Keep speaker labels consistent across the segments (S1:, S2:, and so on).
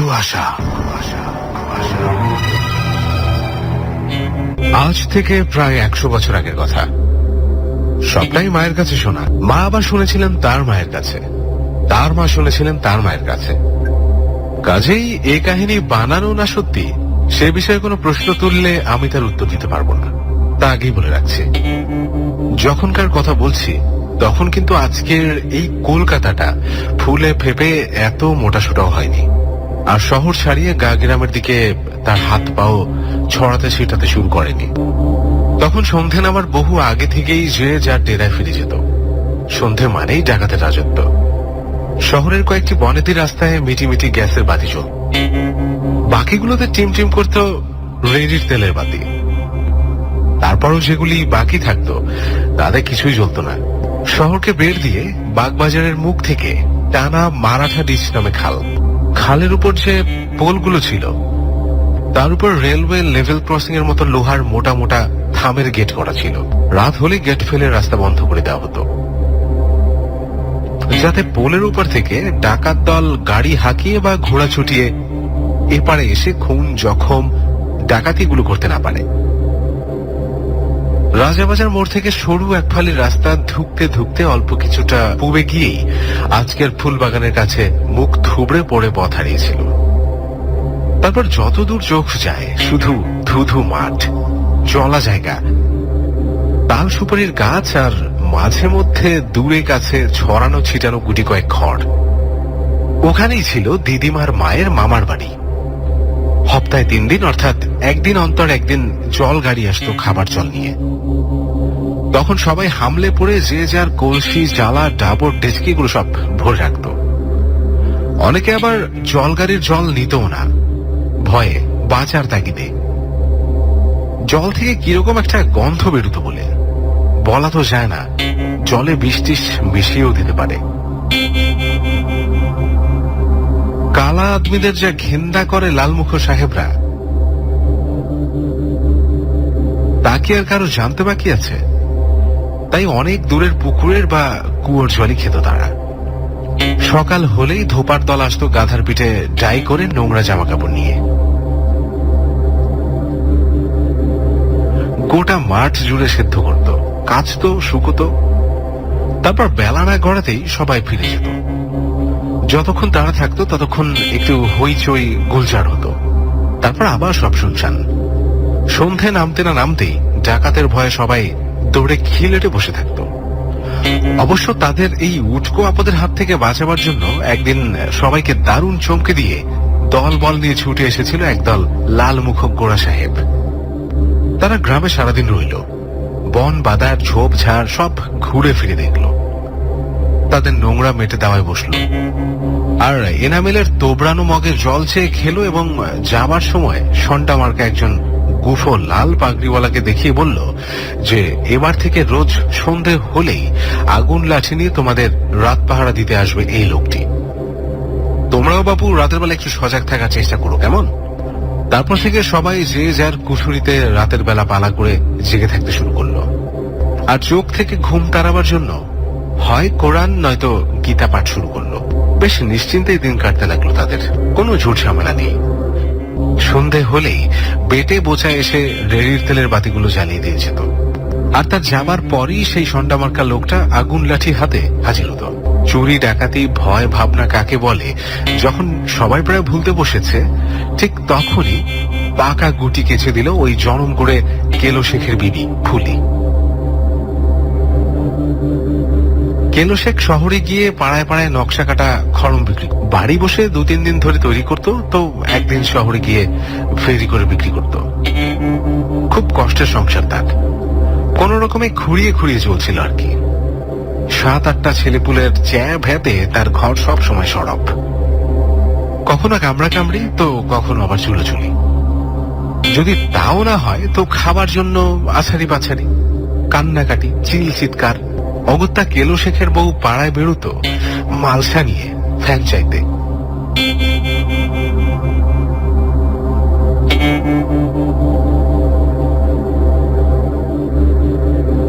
S1: কুয়াশা। আজ থেকে প্রায় 100 বছর আগের কথা। সবটাই মায়ের কাছে শোনা। মা আবার শুনেছিলেন তার মায়ের কাছে, তার মা শুনেছিলেন তার মায়ের কাছে। কাজেই এই কাহিনী বানানো না সত্যি সে বিষয়ে কোনো প্রশ্ন তুললে আমি তার উত্তর দিতে পারবো না, তা আগেই বলে রাখছি। যখনকার কথা বলছি তখন কিন্তু আজকের এই কলকাতাটা ফুলে ফেপে এত মোটাসোটাও হয়নি, আর শহর ছাড়িয়ে গা গ্রামের দিকে তার হাত পাও ছড়াতে ছিটাতে শুরু করেনি। তখন সন্ধে নামার বহু আগে থেকেই যে যার ডেরায় ফিরে যেত। সন্ধে মানেই ডাকাতের রাজত্ব। শহরের কয়েকটি বনেদি রাস্তায় মিটিমিটি গ্যাসের বাতি জ্বলত, বাকিগুলোতে টিম টিম করত রেডির তেলের বাতি। তারপরও যেগুলি বাকি থাকতো তাদের কিছুই জ্বলত না। শহরকে বের দিয়ে বাগবাজারের মুখ থেকে টানা মারাঠা ডিচ নামে খাল, খালের উপর যে পোলগুলো ছিল তার উপর রেলওয়ে লেভেল ক্রসিং এর মতো লোহার মোটা মোটা থামের গেট করা ছিল। রাত হলে গেট ফেলে রাস্তা বন্ধ করে দেওয়া হতো, যাতে পোলের উপর থেকে ডাকাত দল গাড়ি হাঁকিয়ে বা ঘোড়া ছুটিয়ে এপারে এসে খুন জখম ডাকাতিগুলো করতে না পারে। রাজাবাজার মোড় থেকে সরু এক ফালি রাস্তা ধুকতে ধুকতে অল্প কিছুটা পূবে গিয়েই আজকের ফুলবাগানের কাছে মুখ থুবড়ে পড়ে পথ হারিয়েছিল। তারপর যতদূর চোখ যায় শুধু ধুধু মাঠ, জলা জায়গা, তাল সুপারির গাছ, আর মাঝে মধ্যে দূরে কাছে ছড়ানো ছিটানো গুটি কয়েক ঘর। ওখানেই ছিল দিদিমার মায়ের মামার বাড়ি। সপ্তাহে 3 দিন, অর্থাৎ একদিন অন্তর একদিন জল গাড়ি আসতো খাবার জল নিয়ে। তখন সবাই হামলে পড়ে যে যার কলসি জ্বালা ডাবর ডেচকিগুলো সব ভরে রাখত। অনেকে আবার জল গাড়ির জল নিতও না, ভয়ে বাঁচার তাগিদে। জল থেকে কিরকম একটা গন্ধ বেরোত বলে বলা তো যায় না, জলে বৃষ্টিস মিশিয়েও দিতে পারে। কালা আদমিদের যা ঘেন্দা করে লালমুখ সাহেবরা, তা কি আর কারো জানতে বাকি আছে? তাই অনেক দূরের পুকুরের বা কুয়োর জলই খেত তারা। সকাল হলেই ধোপার দল আসতো গাধার পিঠে ডাই করে নোংরা জামা কাপড় নিয়ে। গোটা মাঠ জুড়ে সেদ্ধ করত, কাচতো, শুকোতো। তারপর বেলা না গড়াতেই সবাই ফিরে যেত। যতক্ষণ তারা থাকতো ততক্ষণ একটু হইচই গুলজার হতো, তারপর আবার সব শুনশান। সন্ধে নামতে না নামতেই ডাকাতের ভয়ে সবাই দৌড়ে খিলেটে বসে থাকতো। অবশ্য তাদের এই উটকো আপদের হাত থেকে বাঁচাবার জন্য একদিন সবাইকে দারুণ চমকে দিয়ে দল বল নিয়ে ছুটে এসেছিল একদল লাল মুখ গোড়া সাহেব। তারা গ্রামে সারাদিন রইল, বন বাদার ঝোপ ঝাড় সব ঘুরে ফিরে দেখল, তাদের নোংরা মেটে দেওয়ায় বসলো, আর এনামেলের তোবড়ানো মগে জল চেয়ে খেলো এবং যাবার সময় সন্টা মার্কা একজন গুফো লাল পাগড়িওয়ালাকে দেখিয়ে বলল যে এবার থেকে রোজ সন্ধে হলেই আগুন লাঠি নিয়ে তোমাদের রাত পাহারা দিতে আসবে এই লোকটি। তোমরাও বাবু রাতের বেলা একটু সজাগ থাকার চেষ্টা করো, কেমন? তারপর থেকে সবাই যে যার কুঠুরিতে রাতের বেলা পালা করে জেগে থাকতে শুরু করলো, আর চোখ থেকে ঘুম তাড়াবার জন্য হয় কোরআন নয়তো গীতা পাঠ শুরু করলো। বেশ নিশ্চিন্তেই দিন কাটতে লাগলো তাদের, কোনো ঝুট ঝামেলা নেই। সন্ধে হলেই বেটে বোঝা এসে রেড়ির তেলের বাতিগুলো জ্বালিয়ে দিয়ে যেত, আর তার যাবার পরই সেই সন্ডা মার্কা লোকটা আগুন লাঠি হাতে হাজির হতো। চুরি ডাকাতি ভয় ভাবনা কাকে বলে যখন সবাই প্রায় ভুলতে বসেছে, ঠিক তখনই পাকা গুটি কেচে দিল ওই জনম করে কেলো শেখের বিবি ফুলি। কেলো শেখ শহরে গিয়ে পাড়ায় পাড়ায় নকশা কাটা খড়ম বিক্রি, বাড়ি বসে 2-3 দিন ধরে তৈরি করতো, তো একদিন শহরে গিয়ে ফেরি করে বিক্রি করত। খুব কষ্টের সংসার তার, কোন রকমে খুঁড়িয়ে খুঁড়িয়ে চলছিল আর কি। 7-8টা ছেলেপুলের চ্যা ভেতে তার ঘর সব সময় সরব, কখনো কামড়া কামড়ি তো কখনো আবার চুলোচুলি। যদি তাও না হয় তো খাবার জন্য আছাড়ি বাছাড়ি, কান্নাকাটি, চিল চিৎকার। অগত্যা কেলো শেখের বউ পাড়ায় বেরোতো মালসা নিয়ে ফ্যান চাইতে।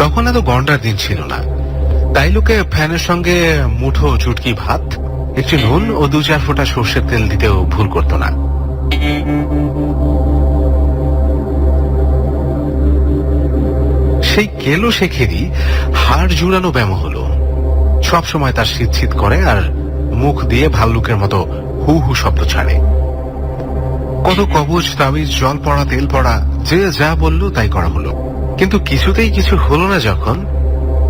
S1: তখন এত গন্ডার দিন ছিল না, তাই লোকে ফ্যানের সঙ্গে মুঠো চুটকি ভাত, একটু নুন ও 2-4 ফোঁটা সর্ষের তেল দিতেও ভুল করতো না। সেই কেলো শেখেরই হাড় জুড়ানো ব্যায়াম হলো। সবসময় তার শীত শীত করে আর মুখ দিয়ে ভাল্লুকের মতো হু হু শব্দ ছাড়ে। কত কবচ তাবিজ, জল পড়া, তেল পড়া, যে যা বলল তাই করা হলো, কিন্তু কিছুতেই কিছু হলো না।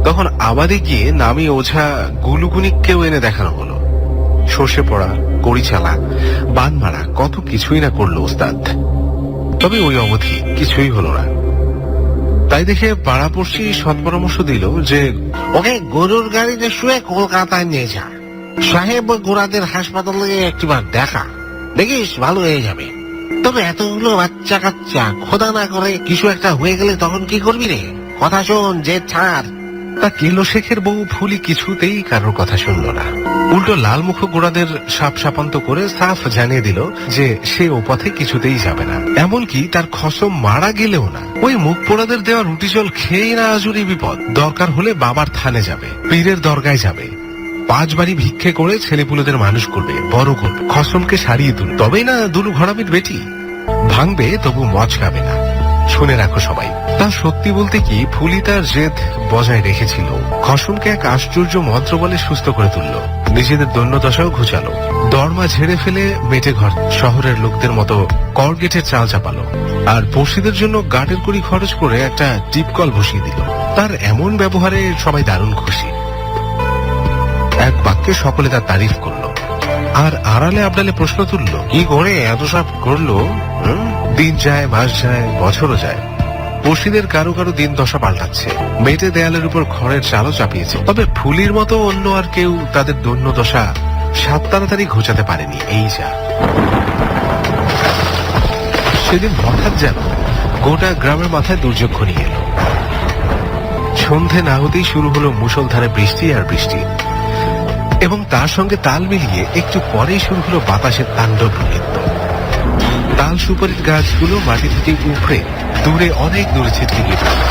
S1: তখন আবাদে গিয়ে নামি ওঝা গুলুগুনিককেও এনে দেখানো হলো। সর্ষে পড়া, কড়ি চালা, বান মারা, কত কিছুই না করলো ওস্তাদ। তবে ওই অবধি কিছুই হলো না। তাই দেখে পাড়াপড়শি সৎপরামর্শ দিল যে
S2: ওকে গরুর গাড়িতে শুয়ে কলকাতায় নিয়ে যা, সাহেব গোড়াদের হাসপাতালে একটিবার দেখা, দেখিস ভালো হয়ে যাবে। তবে এতগুলো বাচ্চা কাচ্চা, খোদা না করে কিছু একটা হয়ে গেলে তখন কি করবি রে? কথা শোন, যে ছাড়।
S1: তা কেলো শেখের বউ ফুলি কিছুতেই কারোর কথা শুনল না। উল্টো লালমুখ গোড়াদের সাপ সাপান্ত করে সাফ জানিয়ে দিল যে সে ও পথে কিছুতেই যাবে না, এমনকি তার খসম মারা গেলেও না। ওই মুখ পোড়াদের দেওয়া রুটি জল খেয়েই না আজুরি বিপদ। দরকার হলে বাবার থানে যাবে, পীরের দরগায় যাবে, 5 বাড়ি ভিক্ষে করে ছেলেপুলেদের মানুষ করবে, বড় করবে, খসমকে সারিয়ে তুল, তবেই না দুলু ঘরামির বেটি। ভাঙবে তবু মজ খাবে না। শুনে রাখো সবাই। তা সত্যি বলতে কি, ফুলি তার জেদ বজায় রেখেছিল। খসমকে এক আশ্চর্য মন্ত্র বলে সুস্থ করে তুলল, নিজেদের দৈন্যদশাও ঘুচালো। দরমা ঝেড়ে ফেলে মেটে ঘর শহরের লোকদের মতো করগেটের চাল চাপালো, আর পড়শিদের জন্য গার্ডের কড়ি খরচ করে একটা টিপকল বসিয়ে দিল। তার এমন ব্যবহারে সবাই দারুণ খুশি। এক বাক্যে সকলে তার তারিফ করলো, আর আড়ালে আবডালে প্রশ্ন তুলল, কি করে এত সব করলো? দিন যায়, মাস যায়, বছরও যায়, পড়শিদের কারো কারো দিন দশা পাল্টাচ্ছে, মেটে দেয়ালের উপর খড়ের চালও চাপিয়েছে। তবে ফুলির মতো অন্য আর কেউ তাদের দৈন্য দশা সাত তাড়াতাড়ি ঘোচাতে পারেনি। এই যা। সেদিন হঠাৎ যেন গোটা গ্রামের মাথায় দুর্যোগ ঘনিয়ে এলো। সন্ধে না হতেই শুরু হলো মুষলধারে বৃষ্টি আর বৃষ্টি, এবং তার সঙ্গে তাল মিলিয়ে একটু পরেই শুরু হলো বাতাসের তাণ্ডব নৃত্য। তাল সুপারির গাছগুলো মাটি থেকে উপড়ে দূরে, অনেক দূরে ছিটকে গিয়ে পড়ল।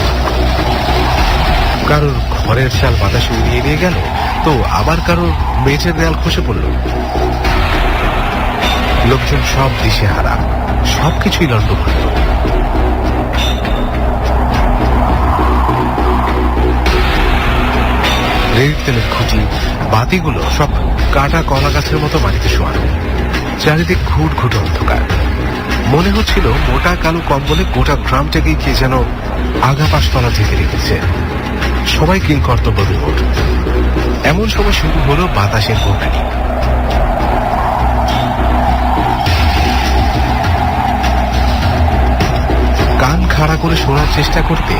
S1: কারোর ঘরের চাল বাতাসে উড়িয়ে নিয়ে গেল, তো আবার কারোর মেঝের দেয়াল খসে পড়ল। লোকজন সব দিশেহারা, সবকিছুই লণ্ডভণ্ড। রেল তেলের খুঁটি, বাতিগুলো সব কাটা কলা গাছের মতো মাটিতে শোয়ানো। চারিদিক ঘুট ঘুট অন্ধকার। মনে হচ্ছিল মোটা কালো কম্বলে গোটা গ্রামটাকে কে যেন আগা পাশতলা ঢেকে রেখেছে। সবাই কিংকর্তব্য বিমূঢ়। এমন সময় শুরু হলো বাতাসের গোটানি। কান খাড়া করে শোনার চেষ্টা করতে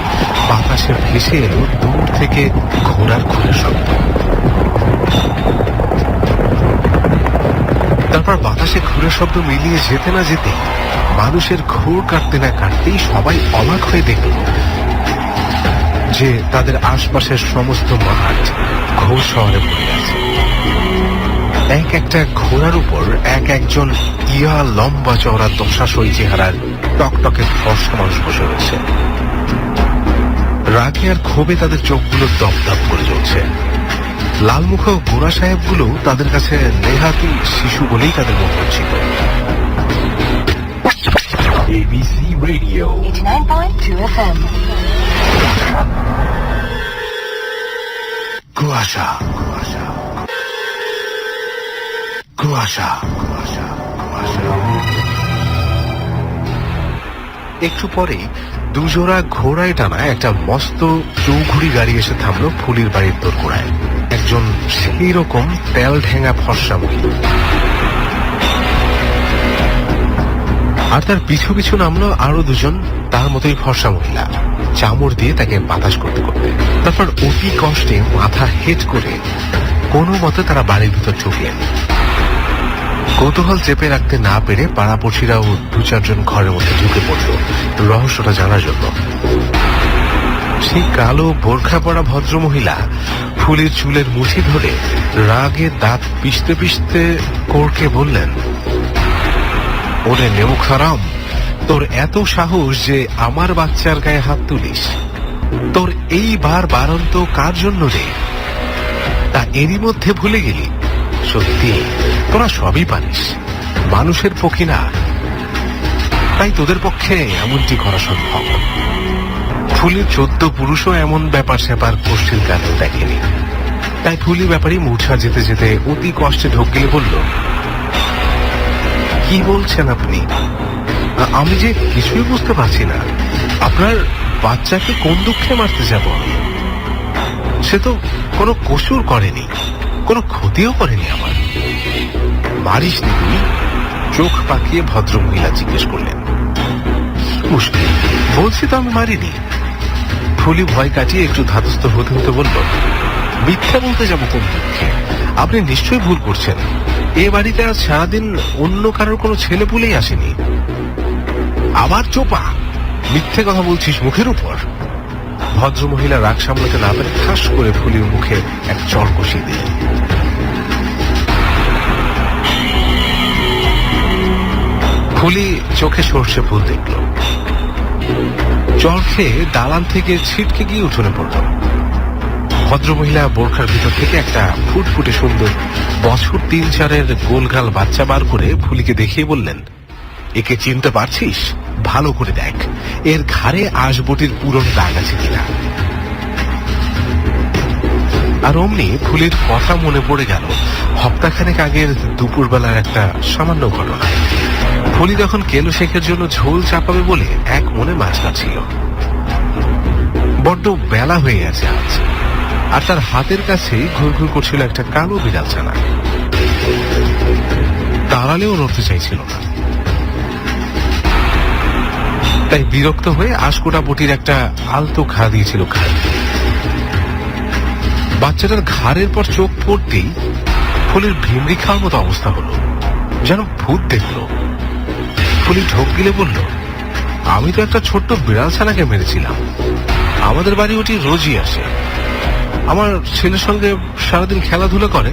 S1: বাতাসে ভেসে এলো দূর থেকে ঘোড়ার খুরের শব্দ। তারপর বাতাসে খুরের শব্দ মিলিয়ে যেতে না যেতে মানুষের ঘোর কাটতে না কাটতেই সবাই অবাক হয়ে দেখল যে তাদের আশপাশের সমস্ত মাঠ ঘোর শহরে ভরে আছে। এক একটা ঘোড়ার উপর এক একজন ইয়া লম্বা চওড়া দশাশয়ী চেহারার টকটকে ফর্সা মানুষ বসে রয়েছে। রাগে আর ক্ষোভে তাদের চোখগুলো দপদপ করে জ্বলছে। লালমুখ গোড়া সাহেবগুলো তাদের কাছে নেহাতি শিশু বলেই তাদের মনে হচ্ছিল। ABC Radio 89.2 FM। কুয়াশা, কুয়াশা, কুয়াশা, কুয়াশা, কুয়াশা। একটু পরেই দুজোড়া ঘোড়ায় টানা একটা মস্ত চৌঘুড়ি গাড়ি এসে থামলো ফুলির বাড়ির দোরগোড়ায়। একজন সেই রকম তেল ঢেঙা ফর্সা মহিলা, আর তার পিছু পিছু নামলো আরো দুজন তার মতোই ফর্সা মহিলা, চামড় দিয়ে তাকে বাতাস করতে করতে। তারপর অতি কষ্টে মাথা হেট করে কোনো মতে তারা বাড়ির ভিতর ঢুকলেন। কৌতূহল চেপে রাখতে না পেরে পাড়াপড়শিরাও 2-4 জন ঘরের মধ্যে ঢুকে পড়ল রহস্যটা জানার জন্য। সেই কালো বোরখা পরা ভদ্রমহিলা ফুলের চুলের মুঠি ধরে রাগে দাঁত পিষতে পিষতে কোরকে বললেন, ওরে নেমুখ হারাম, তোর এত সাহস যে আমার বাচ্চার গায়ে হাত তুলিস? তোর এইবার বারন্ত কার জন্য রে? তা এরই মধ্যে ভুলে গেলি সত্যি তোরা সবই পারিস, মানুষের পক্ষে না, তাই তোদের পক্ষে এমনটি করা সম্ভব। ফুলির 14 পুরুষও এমন ব্যাপার স্যাপার কোষ্ঠীর কালেও দেখেনি। তাই ফুলি ব্যাপারই মূর্ছা যেতে যেতে অতি কষ্টে ঢোক গিলে বলল, কি বলছেন আপনি? আমি যে কিছুই বুঝতে পারছি না। আপনার বাচ্চাকে কোন দুঃখে মারতে যাব আমি? সে তো কোনো কসুর করেনি, কোনো ক্ষতিও করেনি আমার। মারিস নি তুই? চোখ পাকিয়ে ভদ্রমহিলা জিজ্ঞেস করলেন। মুশকিল, বলছি তো আমি মারিনি। ফুলি ভয় কাটিয়ে একটু ধাতস্থ হতে হতে বলল, মিথ্যা বলতে যাব কোন দুঃখে? আপনি নিশ্চয়ই ভুল করছেন। এ বাড়িতে আজ সারাদিন অন্য কারোর কোনো ছেলে পুলেই আসেনি। আবার চোপা, মিথ্যে কথা বলছিস মুখের উপর। ভদ্রমহিলা রাগ সামলাতে না পেরে ঠাস করে ফুলির মুখে এক চড় কষিয়ে দিলেন। ফুলি চোখে সর্ষে ফুল দেখল। চড় খেয়ে দালান থেকে ছিটকে গিয়ে উঠোনে পড়ল। ভদ্রমহিলা বোরখার ভিতর থেকে একটা ফুটফুটে সুন্দর বছর 3-4-এর গোলগাল বাচ্চা বার করে ফুলিকে দেখিয়ে বললেন, একে চিনতে পারছিস? ভালো করে দেখ, এর ঘাড়ে আঁশবটির পুরনো দাগ আছে কিনা। আর অমনি ফুলির কথা মনে পড়ে গেল হপ্তাখানেক আগের দুপুরবেলার একটা সামান্য ঘটনা। ফুলি যখন কেলো শেখের জন্য ঝোল চাপাবে বলে এক মনে মাছ কাটছিল। বড্ড বেলা হয়ে গেছে আজ, আর তার হাতের কাছেই ঘুরঘুর করছিল একটা কালো বিড়াল ছানা। তাড়ালেও নড়তে চাইছিল না। তাই বিরক্ত হয়ে আশকোটা বটির একটা আলতো ঘা দিয়েছিল ঘাড়। বাচ্চাটার ঘাড়ের পর চোখ পড়তেই ফুলির ভিমড়ি খাওয়ার মতো অবস্থা হলো, যেন ভূত দেখলো। ফুলি ঢোক গিলে বলল, আমি তো একটা ছোট্ট বিড়াল ছানাকে মেরেছিলাম। আমাদের বাড়ি ওটি রোজই আসে। আমার ছেলের সঙ্গে সারাদিন খেলাধুলা করে,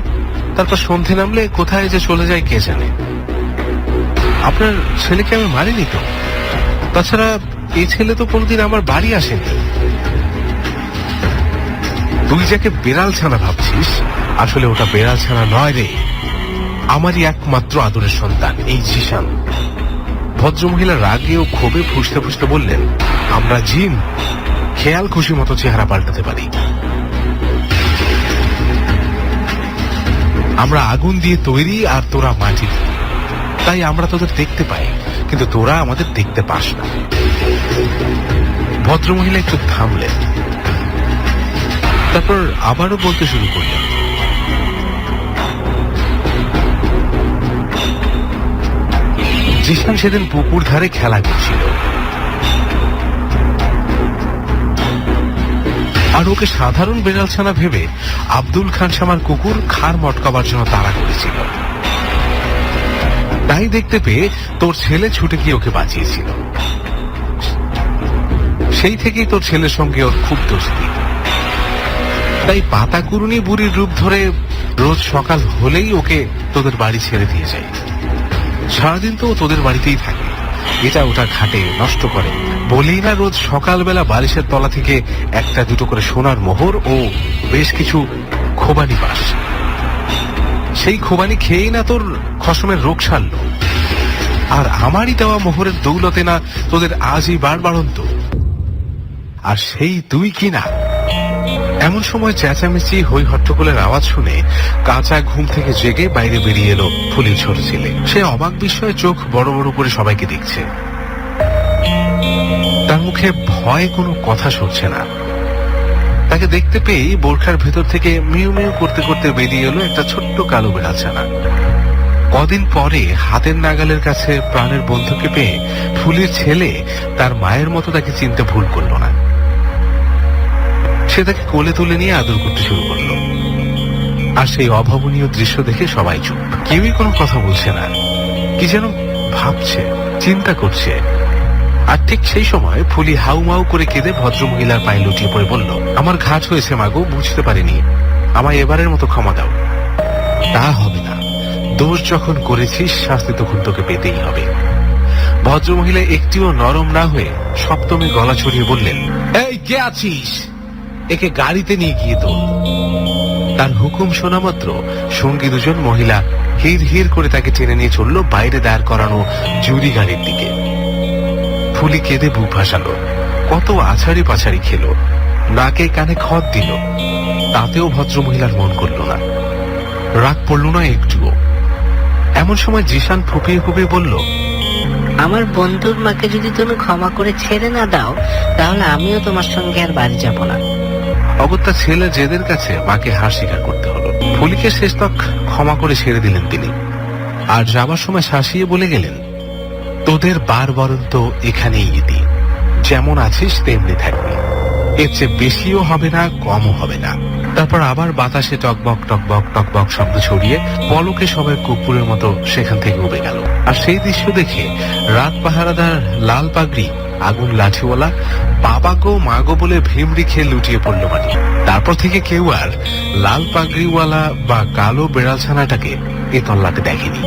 S1: তারপর সন্ধে নামলে কোথায় যে চলে যায় কে জানে। আপনার ছেলেকে আমি মারিনি তো। তাছাড়া এই ছেলে তো কোনোদিন আমার বাড়ি আসেনি। তুই যাকে বেড়াল ছানা ভাবছিস, আসলে ওটা বেড়াল ছানা নয় রে, আমারই একমাত্র আদরের সন্তান, এই জিশান। ভদ্রমহিলা রাগে ও ক্ষোভে ফুসতে ফুসতে বললেন, আমরা জিন, খেয়াল খুশি মতো চেহারা পাল্টাতে পারি। আমরা আগুন দিয়ে তৈরি আর তোরা মাটি দিয়ে, তাই আমরা তোদের দেখতে পাই, কিন্তু তোরা আমাদের দেখতে পাস না। ভদ্রমহিলা একটু থামলেন, তারপর আবারও বলতে শুরু করলেন, জিশান সেদিন পুকুর ধারে খেলা করছিল, আর ওকে সাধারণ বেড়াল ছানা ভেবে আব্দুল খান শামার কুকুর খার মটকাবার জন্য তাড়া করেছিল। তাই দেখতে পেয়ে তোর ছেলে ছুটে গিয়ে ওকে বাঁচিয়েছিল। সেই থেকেই তোর ছেলের সঙ্গে ওর খুব দোস্তি। তাই পাতা কুরুনি বুড়ির রূপ ধরে রোজ সকাল হলেই ওকে তোদের বাড়ি ছেড়ে দিয়ে যায়। সারাদিন তো তোদের বাড়িতেই থাকে, এটা ওটা ঘাটে নষ্ট করে বলেই না রোজ সকালবেলা বালিশের তলা থেকে একটা দুটো করে সোনার মোহর ও বেশ কিছু খোবানি পাস। সেই খোবানি খেয়েই না তোর খসমের রোগ সারল। আর আমারই দেওয়া মোহরের দৌলতে না তোদের আজই বাড়বাড়ন্ত। আর সেই তুই কি না। এমন সময় চেঁচামেচি হই হট্টগোলের আওয়াজ শুনে কাঁচা ঘুম থেকে জেগে বাইরে বেরিয়ে এলো ফুলির ছোট ছেলে। সে অবাক বিস্ময়ে চোখ বড় বড় করে সবাইকে দেখছে। তার মুখে ভয় কোনো কথা সরছে না। তাকে দেখতে পেয়েই বোরখার ভেতর থেকে মিউ মিউ করতে করতে বেরিয়ে এলো একটা ছোট্ট কালো বেড়াল ছানা। কদিন পরে হাতের নাগালের কাছে প্রাণের বন্ধুকে পেয়ে ফুলির ছেলে তার মায়ের মতো তাকে চিনতে ভুল করলো না। সে তাকে কোলে তুলে নিয়ে আদর করতে শুরু করলো। আর সেই অভাবনীয় দৃশ্য দেখে সবাই চুপ, কেউই কোনো কথা বলছে না। কি যেন ভাবছে, চিন্তা করছে। আর ঠিক সেই সময় ফুলি হাউমাউ করে কেঁদে ভদ্রমহিলার পায়ে লুটিয়ে পড়ে বলল, আমার ঘাট হয়েছে মাগো, বুঝতে পারিনি, আমায় এবারের মতো ক্ষমা দাও। তা হবে না, দোষ যখন করেছিস শাস্তি তখন তোকে পেতেই হবে। ভদ্রমহিলা একটিও নরম না হয়ে সপ্তমী গলা ছড়িয়ে বললেন, এই কে আছিস, একে গাড়িতে নিয়ে গিয়ে তোল। তার হুকুম শোনা মাত্র সঙ্গী দুজন মহিলা হির হির করে তাকে টেনে নিয়ে চলল বাইরে দাঁড় করানো জুরি গাড়ির দিকে। ফুলি কেঁদে বুক ভাসালো, কত আছাড়ি পাছাড়ি খেলো, নাকে কানে খত দিল, তাতেও ভদ্র মহিলার মন করল না, রাগ পড়ল না একটুও। এমন সময় জিশান ফুপিয়ে ফুপিয়ে বলল,
S3: আমার বন্ধুর মাকে যদি তুমি ক্ষমা করে ছেড়ে না দাও, তাহলে আমিও তোমার সঙ্গে আর বাড়ি যাব না।
S1: অগত্যা ছেলে জেদের কাছে মাকে হার স্বীকার করতে হলো। ফুলিকে শেষ তক ক্ষমা করে ছেড়ে দিলেন তিনি, আর যাবার সময় শাসিয়ে বলে গেলেন, তোদের বার বরণ তো এখানেই ইতি, যেমন আছিস তেমনি থাকবি, এর চেয়ে বেশিও হবে না কমও হবে না। তারপর আবার বাতাসে টকবক টকবক টকবক শব্দ ছড়িয়ে পলকে সবাই কুকুরের মতো সেখান থেকে উবে গেল। আর সেই দৃশ্য দেখে রাত পাহারাদার লাল পাগড়ি আগুন লাঠিওয়ালা বাবা গো মা গো বলে ভিমড়ি খেয়ে লুটিয়ে পড়লো মাটি। তারপর থেকে কেউ আর লাল পাগড়িওয়ালা বা কালো বেড়াল ছানাটাকে এ তল্লাতে দেখেনি।